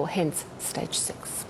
hence stage 6.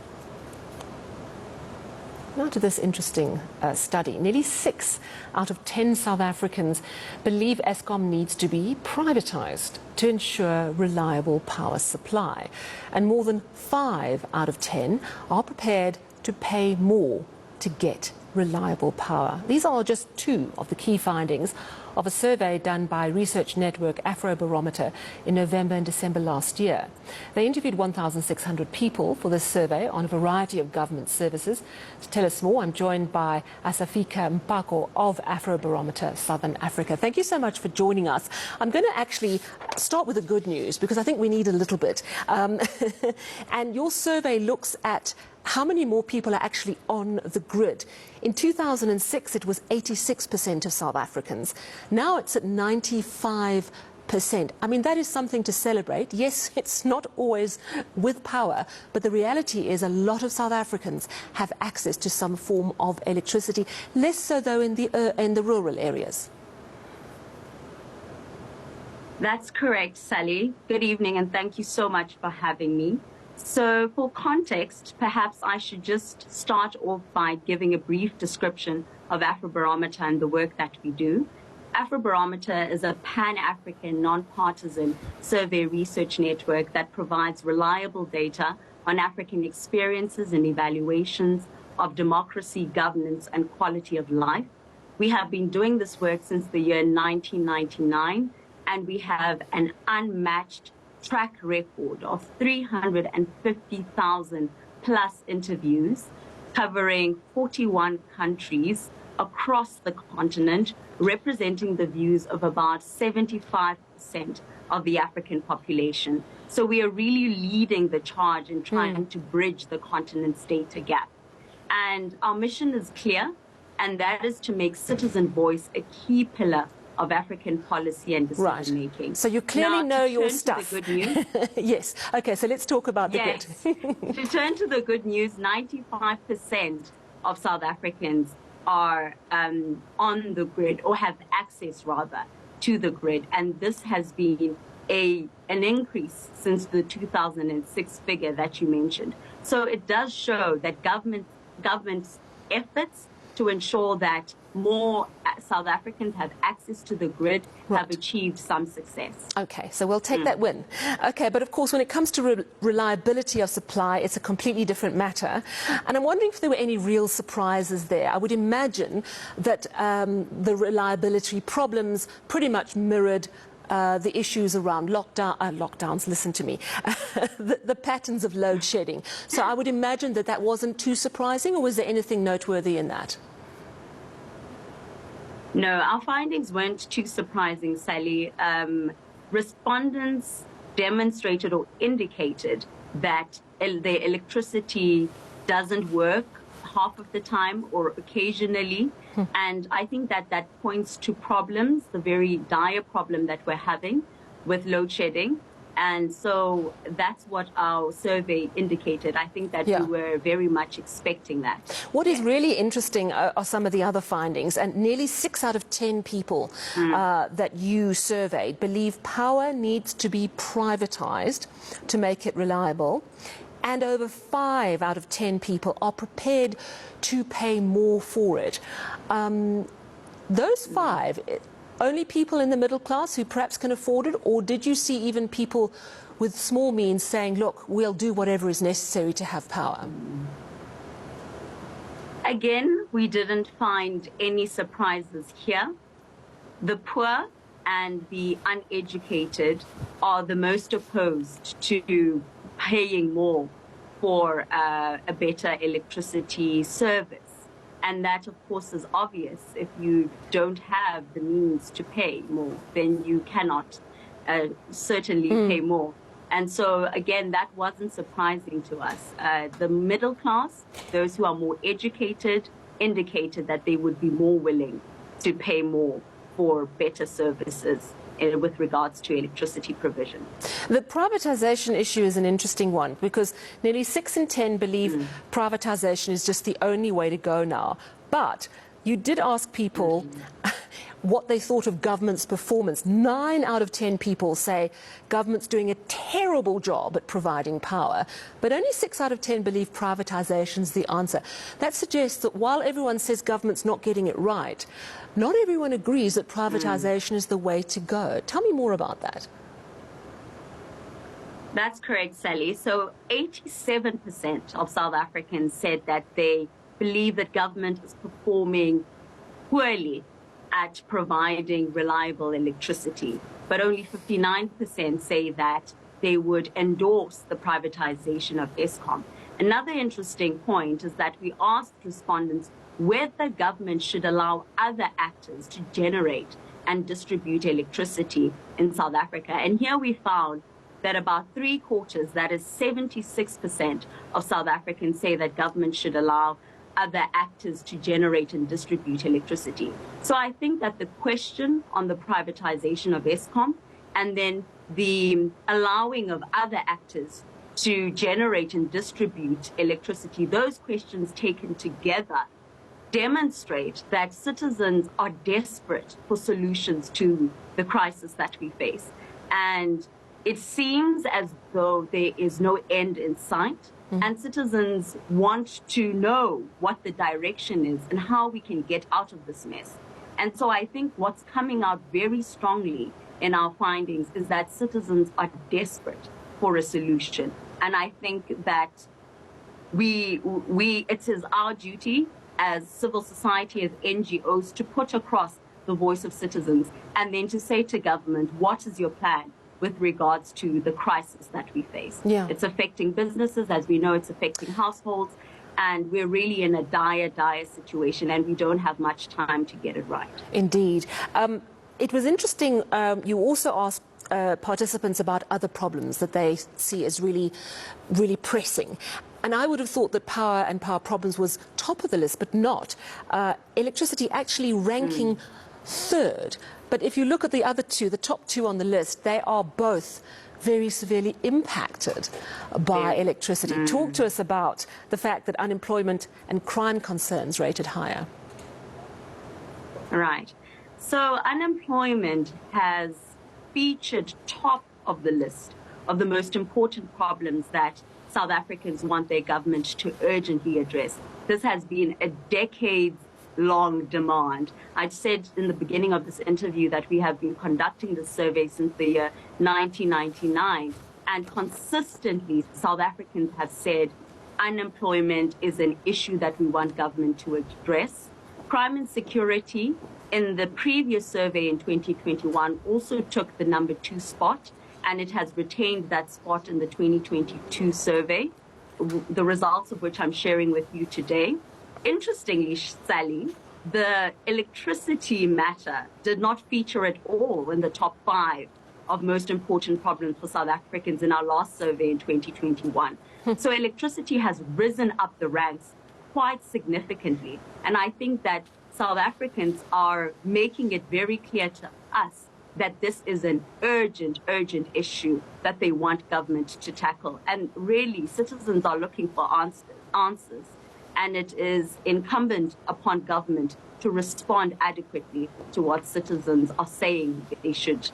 Now to this interesting study. Nearly 6 out of 10 South Africans believe Eskom needs to be privatized to ensure reliable power supply. And more than 5 out of 10 are prepared to pay more to get reliable power. These are just 2 of the key findings of a survey done by research network Afrobarometer in November and December last year. They interviewed 1,600 people for this survey on a variety of government services. To tell us more, I'm joined by Asafika Mpako of Afrobarometer Southern Africa. Thank you so much for joining us. I'm going to actually start with the good news because I think we need a little bit. And your survey looks at how many more people are actually on the grid. In 2006, it was 86% of South Africans. Now it's at 95%. I mean, that is something to celebrate. Yes, it's not always with power, but the reality is a lot of South Africans have access to some form of electricity, less so though in the rural areas. That's correct, Sally. Good evening, and thank you so much for having me. So for context, perhaps I should just start off by giving a brief description of Afrobarometer and the work that we do. Afrobarometer is a pan-African, non-partisan survey research network that provides reliable data on African experiences and evaluations of democracy, governance, and quality of life. We have been doing this work since the year 1999, and we have an unmatched track record of 350,000 plus interviews covering 41 countries across the continent, representing the views of about 75% of the African population. So we are really leading the charge in trying to bridge the continent's data gap. And our mission is clear, and that is to make citizen voice a key pillar of African policy and decision making. So you clearly know your stuff. To the good news. Yes. Okay, so let's talk about the good. To turn to the good news, 95% of South Africans are on the grid, or have access rather to the grid, and this has been an increase since the 2006 figure that you mentioned. So it does show that government's efforts to ensure that more South Africans have access to the grid have achieved some success. Okay, so we'll take that win. Okay, but of course when it comes to reliability of supply, it's a completely different matter. And I'm wondering if there were any real surprises there. I would imagine that the reliability problems pretty much mirrored the issues around lockdowns, listen to me, the patterns of load shedding. So I would imagine that that wasn't too surprising, or was there anything noteworthy in that? No, our findings weren't too surprising, Sally. Respondents demonstrated or indicated that their electricity doesn't work half of the time or occasionally. And I think that that points to problems, the very dire problem that we're having with load shedding. And so that's what our survey indicated. I think that we were very much expecting that. What is really interesting are some of the other findings. And nearly 6 out of 10 people that you surveyed believe power needs to be privatized to make it reliable. And over 5 out of 10 people are prepared to pay more for it. Those 5... only people in the middle class who perhaps can afford it, or did you see even people with small means saying, look, we'll do whatever is necessary to have power? Again, we didn't find any surprises here. The poor and the uneducated are the most opposed to paying more for a better electricity service. And that, of course, is obvious. If you don't have the means to pay more, then you cannot certainly pay more. And so, again, that wasn't surprising to us. The middle class, those who are more educated, indicated that they would be more willing to pay more for better services with regards to electricity provision. The privatization issue is an interesting one because nearly 6 in 10 believe privatization is just the only way to go now. But you did ask people what they thought of government's performance. 9 out of 10 people say government's doing a terrible job at providing power, but only 6 out of 10 believe privatization's the answer. That suggests that while everyone says government's not getting it right, not everyone agrees that privatization is the way to go. Tell me more about that. That's correct, Sally. So 87% of South Africans said that they believe that government is performing poorly at providing reliable electricity. But only 59% say that they would endorse the privatization of Eskom. Another interesting point is that we asked respondents whether government should allow other actors to generate and distribute electricity in South Africa. And here we found that about 3/4, that is 76% of South Africans, say that government should allow other actors to generate and distribute electricity. So I think that the question on the privatization of Eskom and then the allowing of other actors to generate and distribute electricity, those questions taken together demonstrate that citizens are desperate for solutions to the crisis that we face. And it seems as though there is no end in sight, and citizens want to know what the direction is and how we can get out of this mess. And so I think what's coming out very strongly in our findings is that citizens are desperate for a solution. And I think that it is our duty as civil society, as NGOs, to put across the voice of citizens and then to say to government, what is your plan with regards to the crisis that we face? Yeah. It's affecting businesses, as we know, it's affecting households, and we're really in a dire situation, and we don't have much time to get it right. Indeed. It was interesting, you also asked participants about other problems that they see as really pressing. And I would have thought that power and power problems was top of the list, but not. Electricity actually ranking third. But if you look at the other two, the top two on the list, they are both very severely impacted by electricity. Talk to us about the fact that unemployment and crime concerns rated higher. Right. So unemployment has featured top of the list of the most important problems that South Africans want their government to urgently address. This has been a decades-long demand. I said in the beginning of this interview that we have been conducting this survey since the year 1999, and consistently South Africans have said unemployment is an issue that we want government to address. Crime and security in the previous survey in 2021 also took the number 2 spot, and it has retained that spot in the 2022 survey, the results of which I'm sharing with you today. Interestingly, Sally, the electricity matter did not feature at all in the top 5 of most important problems for South Africans in our last survey in 2021. So electricity has risen up the ranks quite significantly. And I think that South Africans are making it very clear to us that this is an urgent issue that they want government to tackle. And really, citizens are looking for answers. And it is incumbent upon government to respond adequately to what citizens are saying that they should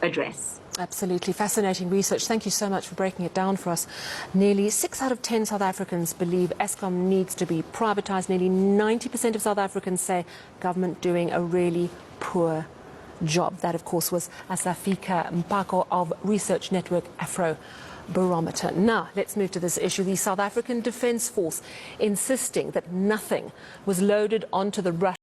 address. Absolutely. Fascinating research. Thank you so much for breaking it down for us. Nearly 6 out of 10 South Africans believe Eskom needs to be privatized. Nearly 90% of South Africans say government doing a really poor job. That, of course, was Asafika Mpako of research network Afrobarometer. Now, let's move to this issue. The South African Defence Force insisting that nothing was loaded onto the Russian